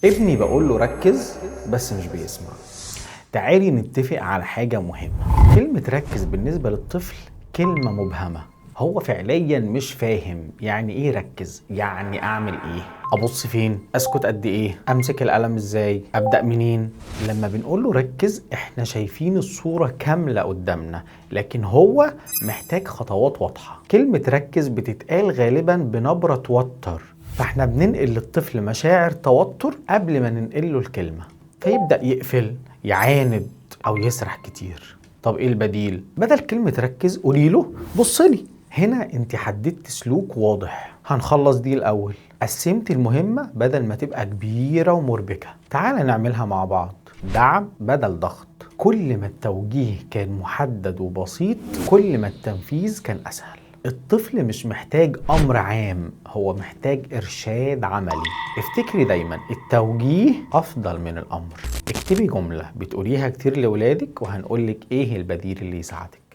ابني بقول له ركز بس مش بيسمع. تعالي نتفق على حاجة مهمة. كلمة ركز بالنسبة للطفل كلمة مبهمة، هو فعليا مش فاهم يعني ايه ركز، يعني اعمل ايه، ابص فين، اسكت قد ايه، امسك القلم ازاي، ابدأ منين. لما بنقول له ركز احنا شايفين الصورة كاملة قدامنا، لكن هو محتاج خطوات واضحة. كلمة ركز بتتقال غالبا بنبرة توتر، فاحنا بننقل للطفل مشاعر توتر قبل ما ننقل له الكلمة، فيبدأ يقفل، يعاند او يسرح كتير. طب ايه البديل؟ بدل كلمة ركز قولي له بصلي. هنا انت حددت سلوك واضح. هنخلص دي الاول. قسمت المهمة بدل ما تبقى كبيرة ومربكة. تعال نعملها مع بعض. دعم بدل ضغط. كل ما التوجيه كان محدد وبسيط كل ما التنفيذ كان اسهل. الطفل مش محتاج امر عام، هو محتاج ارشاد عملي. افتكري دايما التوجيه افضل من الامر. اكتبي جملة بتقوليها كتير لولادك وهنقولك ايه البديل اللي يساعدك.